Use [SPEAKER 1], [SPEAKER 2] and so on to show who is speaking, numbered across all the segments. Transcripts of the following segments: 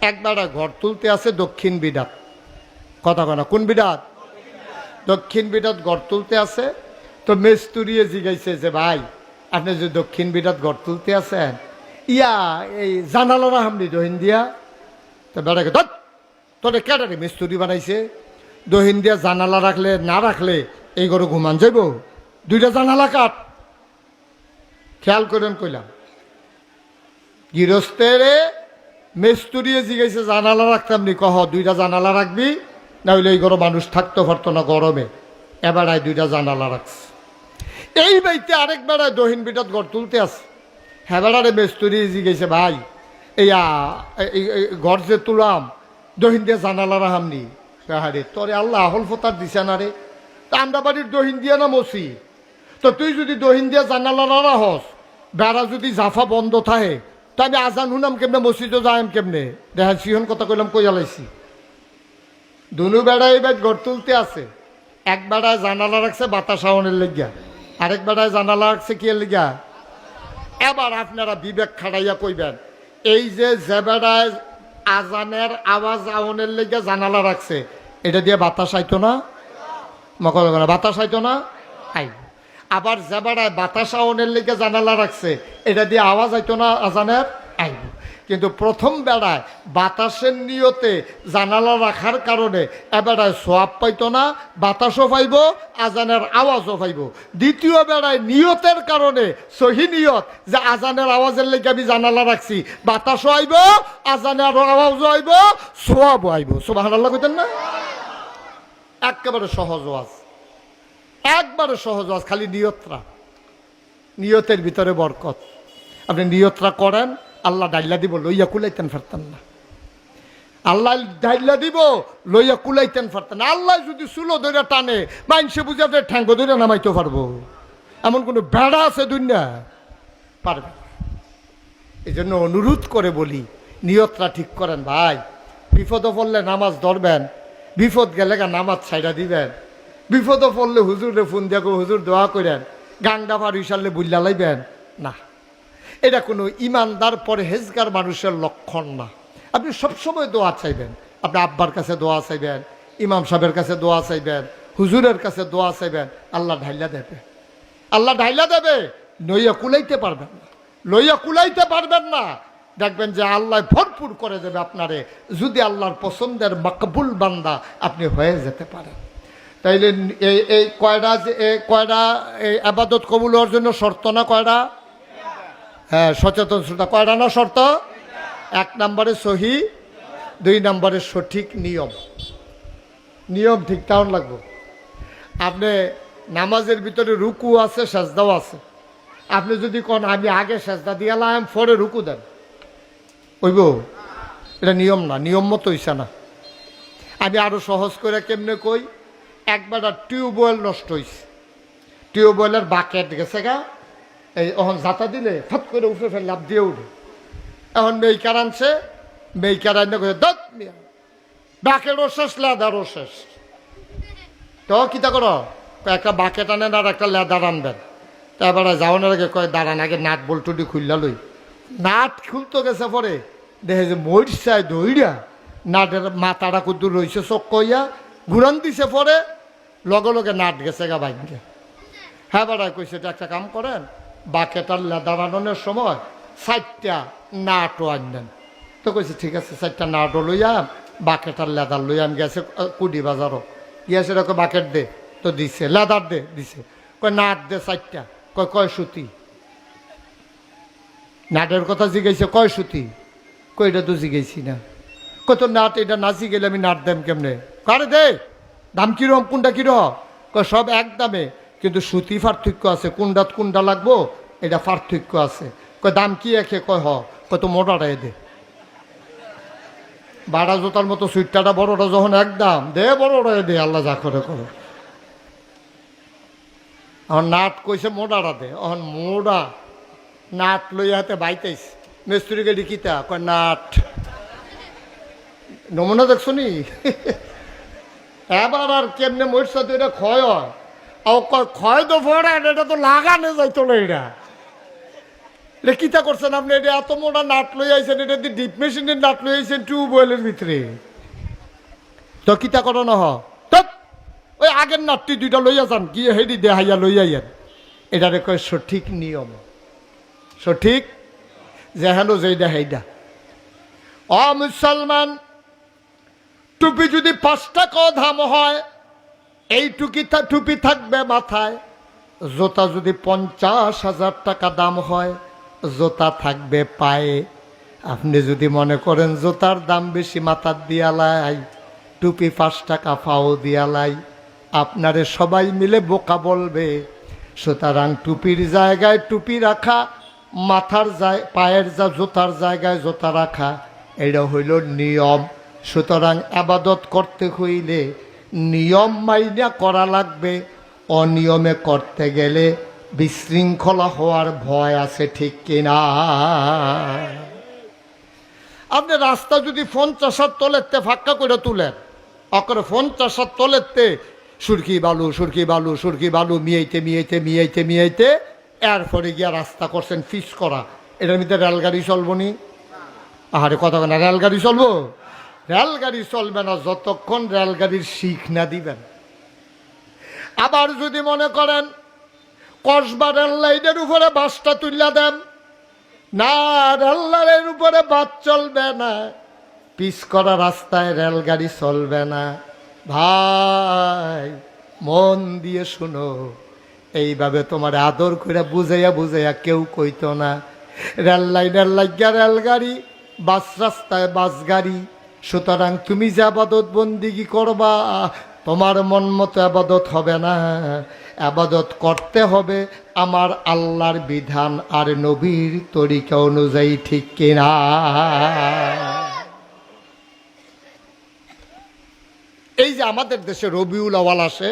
[SPEAKER 1] একবার ঘর তুলতে আছে দক্ষিণ বিরাট, কথা কয় না, কোন বিরাট? দক্ষিণ বিরাট ঘর তুলতে আছে। তো মেস্তুরিয়ে জিগাইছে যে ভাই আপনি যে দক্ষিণ বিরাট ঘর তুলতে আছেন ইয়া এই জানালারা হামনি দহিন দিয়া। তো বেড়াকে ধর তোরে কেটারে মিস্তুরি বানাইছে, দহিন দিয়া জানালা রাখলে না রাখলে এই ঘরে ঘুমান যাইব, দুইটা জানালা কাট। খেয়াল করেন কইলাম, গৃহস্থেরে মেস্তুরিয়ে জিগাইছে জানালা রাখতাম নি, কহ দুইটা জানালা রাখবি না হইলে এই ঘরে মানুষ থাকতে পারতো না গরমে, এবার দুইটা জানালা রাখছে। এই বাড়িতে আরেক বেড়ায় দহিন বিটাত ঘর তুলতে আছে, হ্যাঁ বেড়ারে মেস্তুরি জিগাইছে ভাই এইয়া ঘর যে তুলাম দহিন দিয়ে জানালা রাহামনি। রে তোরে আল্লাহ আহল ফতার দিছে না রে, তা আমরা বাড়ির দহিন দিয়া না মসি, তো তুই যদি দহিন দিয়া জানালা রাহস বেড়া যদি জাফা বন্ধ থাকে তো আমি আজান শুনাম কেমনে, মসজিদও যাইম কেমনে? দেখা সিহন কথা কইলাম কইয়ালাইছি। দুনু বেড়া এই বাইর ঘর তুলতে আছে, এক বেড়ায় জানালা রাখছে বাতাস আওয়ানের লেগিয়া, আরেক বেড়ায় জানালা রাখছে কি লেগিয়া। এবার আপনারা বিবেক খাড়াইয়া কইবেন এই যে বেড়ায় আজানের আওয়াজ আওয়ানের লেগে জানালা রাখছে এটা দিয়ে বাতাস আইতো না? মকল বাতাস আইতো না? আই। আবার যে বেড়ায় বাতাস আওয়ানের লেগে জানালা রাখছে এটা দিয়ে আওয়াজ আইতো না আজানের? আইব। কিন্তু প্রথম বেড়ায় বাতাসের নিয়তে জানালা রাখার কারণে এবেড়ায় সোয়াব পাইতো না, বাতাসও পাইব, আজানের আওয়াজও পাইব। দ্বিতীয় বেড়ায় নিয়তের কারণে সহি নিয়ত যে আজানের আওয়াজের লেগে আমি জানালা রাখছি, বাতাসও আইব, আজানের আওয়াজও আইব, সোয়াবও আইব। সুবহানাল্লাহ কইতেন না? একেবারে সহজ ওয়াজ, একবারে সহজ ওয়াজ, খালি নিয়তরা, নিয়তের ভিতরে বরকত। আপনি নিয়তরা করেন আল্লাহ ডাইলা দিব, লইয়া কুলাইতেন পারতেন না। আল্লাহ ডাইলা দিব, লইয়া কুলাইতেন পারতেন না। আল্লাহ যদি চুলো ধরে টানে মাইনসে বুঝে আপনি ঠ্যাঙ্গ ধরে নামাইতে পারবো, এমন কোনো বেড়া আছে দুনিয়া? পারবে। এই জন্য অনুরোধ করে বলি নিয়তরা ঠিক করেন ভাই। বিপদে পড়লে নামাজ ধরবেন, বিপদ গেলে নামাজ ছাইড়া দিবেন, বিপদে পড়লে হুজুরে ফোন দেখো হুজুর দোয়া করেন, গাংডা পার হিসালে বুল্লা লাইবেন না। এটা কোনো ইমানদার পরহেজগার মানুষের লক্ষণ না। আপনি সবসময় দোয়া চাইবেন, আপনি আব্বার কাছে দোয়া চাইবেন, ইমাম সাহেবের কাছে দোয়া চাইবেন, হুজুরের কাছে দোয়া চাইবেন, আল্লাহ ঢাইলা দেবে, আল্লাহ ঢাইলা দেবে। লইয়া কুলাইতে পারবেন না, লইয়া কুলাইতে পারবেন না, দেখবেন যে আল্লাহ ভরপুর করে দেবে আপনারে, যদি আল্লাহর পছন্দের মকবুল বান্দা আপনি হয়ে যেতে পারেন। তাইলে এই কয়টা যে কয়টা এই আবাদত কবুল হওয়ার জন্য শর্ত না কয়টা? হ্যাঁ, সচেতন শ্রোতা, কয়টা না শর্ত? এক নম্বরে সহি, দুই নম্বরে সঠিক নিয়ম। নিয়ম ঠিক তেমন লাগবে। আপনি নামাজের ভিতরে রুকু আছে, সেজদাও আছে, আপনি যদি কোন আমি আগে সেজদা দিয়ালাম পরে রুকু দেন, ওইব? এটা নিয়ম না, নিয়ম মতো হইছে না। আমি আরো সহজ করে কেমনে কই, একবার টিউবওয়েল নষ্ট হয়েছে, টিউবওয়েলের বাকেট গেছে গা, এই এখন জাতা দিলে ফট করে উঠে ফেলে লাভ দিয়ে উঠে। এখন মেইকার আনছে, মেইকার আনতে করে দত বাকেটও শেষ, লেদারও শেষ। তো কিতা করো, একটা বাকেট আনেন আর একটা লেদার আনবেন। তারপরে যাওয়ানোর আগে কয় দাঁড়ান আগে নাট বল্টুটি খুললা লই। নাট খুলতে গেছে পরে দেখে যে মরিচায় দইরা নাটের মাথাটা কুদ্দুর রয়েছে চোখ কইয়া ঘুরান দিছে, পরে লগে লগে নাট গেছে গা বাইকে। হ্যাঁ বেড়ায় কইছে এটা একটা কাম করেন, বাকেটার লেদার আনানোর সময় 4টা নাটও আনবেন। তো কইছে ঠিক আছে, 4টা নাটও লইয়াম, বাকেটার লেদার লইয়াম। গেছে কুডি বাজারও গিয়েছে, এরকম বাকেট দে, তো দিছে, লেদার দে, দিছে। কয় নাট দে 4টা, কয় সুতি। নাটের কথা জিগাইছে, কয় সুতি, কই এটা তো জিগাইছি না। কত নাট, এটা নাচি গেলে আমি নাট দেম কেমনে? কারে দে, দাম কিরম, কোনটা কিরম? কয় সব এক দামে, কিন্তু সুতি পার্থক্য আছে, কোনটাত কোনটা লাগবো এটা পার্থক্য আছে। কয় দাম কি একে? কয় কত মোটাটাই দে। বাড়া জোতার মতো সুইটটা বড়টা যখন এক দাম দে, বড়টাই দে, আল্লাহ যা করে করো। এখন নাট কইছে মোটাটা দে, এখন মোড়া নাট লইয়া হাতে বাইতেছ মিস্ত্রি গাড়ি কিতা, কয় নাট। নমুনা দেখছো নি? এবার আর কেমনে মরছা তো এটা ক্ষয় হয়, ক্ষয় তো পড়ে, এটা তো লাগানো যাইতো না। এটা এটা কিতা করছেন আপনি? এটা এত মোটা নাট লই আইছেন, এটা দিয়ে ডিপ মেশিনের নাট লই আইছেন টিউবওয়েলের ভিতরে, তো কিতা করো না ওই আগের নাটটি দুইটা লইয়া যান, গিয়ে হেডি দেহাইয়া লইয়া যান। এটারে কয় সঠিক নিয়ম, সঠিক যেহেন যেইটা হেইডা। অ মুসলমান, টুপি যদি 5 টাকা দাম হয়, এই টুপি থাকবে মাথায়। জোতা যদি 50,000 টাকা দাম হয়, জোতা থাকবে পায়ে। আপনি যদি মনে করেন জোতার দাম বেশি, মাথার দিয়ালাই, টুপি 5 টাকা পাও দিয়ালাই, আপনারে সবাই মিলে বোকা বলবে। সুতরাং টুপির জায়গায় টুপি রাখা, মাথার পায়ের জোতার জায়গায় জোতা রাখা, এটা হইল নিয়ম। সুতরাং আবাদত করতে হইলে নিয়ম মাইনা করা লাগবে। অনিয়মে করতে গেলে বিশৃঙ্খলা হওয়ার ভয় আছে, ঠিক কিনা? আপনি রাস্তা যদি 50 তলেতে ফাঁকা করে তুলেন, অকরে 50 তলেতে সুরকি বালু সুরকি বালু সুরকি বালু মিয়াইতে মিয়াইতে মিয়াইতে মিয়াইতে এরপরে গিয়া রাস্তা করছেন ফিস করা, এটার মধ্যে রেলগাড়ি চলবো নি? আরে কথা না, রেলগাড়ি চলবো? রেলগাড়ি চলবে না যতক্ষণ রেলগাড়ির শিখ না দিবেন। আবার যদি মনে করেন কসবা রেল লাইনের উপরে বাসটা তুলিয়া দেন, না, রেল লাইনের উপরে বাস চলবে না, পিস করা রাস্তায় রেলগাড়ি চলবে না। ভাই মন দিয়ে শুনো, এইভাবে তোমার আদর করে বুঝাইয়া বুঝাইয়া কেউ কইতো না। রেল লাইনের লাগিয়া রেলগাড়ি, বাস রাস্তায় বাস গাড়ি। সুতরাং তুমি যে আবাদত বন্দিগি করবা, তোমার মন মতো আবাদত হবে না। আবাদত করতে হবে আমার আল্লাহর বিধান আর নবীর তরিকা অনুযায়ী, ঠিক কিনা? এই যে আমাদের দেশে রবিউল আওয়াল আসে,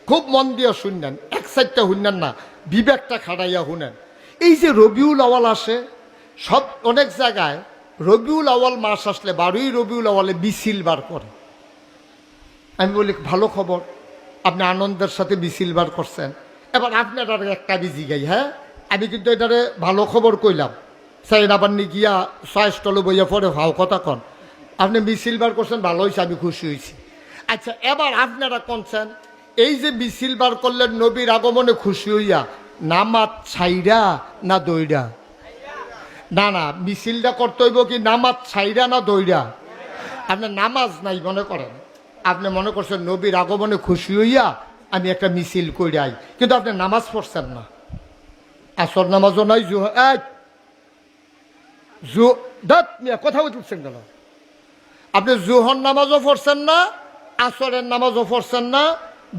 [SPEAKER 1] খুব মন দিয়ে শুনলেন, এক সাইডটা শুনলেন না, বিবেকটা খাটাইয়া শুনেন। এই যে রবিউল আওয়াল আসে, সব অনেক জায়গায় রবিউল আওয়াল মাস আসলে 12ই রবিউল আওয়ালে মিছিল বার করে। আমি বলি ভালো খবর, আপনি আনন্দের সাথে মিছিল বার করছেন। এবার আপনার আর একটা বিজি গাই, হ্যাঁ আমি কিন্তু এটারে ভালো খবর কইলাম, সাইন আবার নি গিয়া ছয়স্টলে বইয়া পরে ভাও কথা কন। আপনি মিছিল বার করছেন, ভালো হয়েছে, আমি খুশি হয়েছি। আচ্ছা, এবার আপনারা কোনছেন এই যে মিছিল বার করলেন নবীর আগমনে খুশি হইয়া, নামাজ ছাইরা না দইরা? না না, মিছিলটা করতে হইব কি নামাজ ছাইরা না দইরা? আপনার নামাজ নাই মনে করেন, আপনি মনে করছেন নবীর আগমনে খুশি হইয়া আমি একটা মিছিল কইরাই, কিন্তু আপনি নামাজ পড়ছেন না। আসর নামাজও নাই, কথা বলছেন কেন? আপনি জোহর নামাজও পড়ছেন না, আসরের নামাজও পড়ছেন না,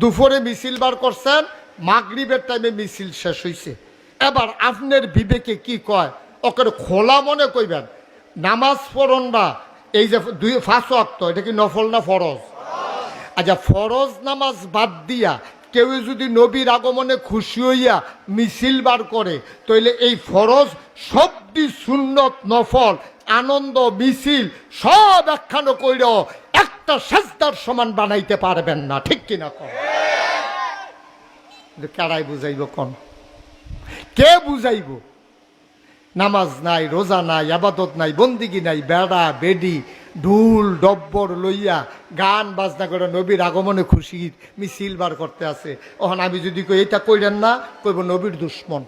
[SPEAKER 1] দুপুরে মিছিল বার করছেন, মাগরিবের টাইমে মিছিল শেষ হয়েছে। এবার আপনার বিবেকে কি কয়, ওকে খোলা মনে কইবেন নামাজ পড়ন না, এই যে 5 ওয়াক্ত, এটা কি নফল না ফরজ? আচ্ছা, ফরজ নামাজ বাদ দিয়া কেউ যদি নবীর আগমনে খুশি হইয়া মিছিল বার করে, তাইলে এই ফরজ সবটি সুন্নত নফল আনন্দ মিছিল সব একখানো কইর একটা সাজদার সমান বানাইতে পারবেন না, ঠিক কিনা? কারাই বুঝাইব কোন? কে বুঝাইব? নামাজ নাই, রোজা নাই, আবাদত নাই, বন্দিগি নাই, বেড়া বেডি ঢুল ডব্বর লইয়া গান বাজনা করে নবীর আগমনে খুশির মিছিল বার করতে আছে। ওখানে আমি যদি কই এটা কইলেন না, কইব নবীর দুশ্মন।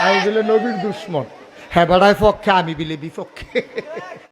[SPEAKER 1] আমি বলে নবীর দুশ্মন, হ্যাঁ বেড়ায় পক্ষে, আমি বিলে বিপক্ষে।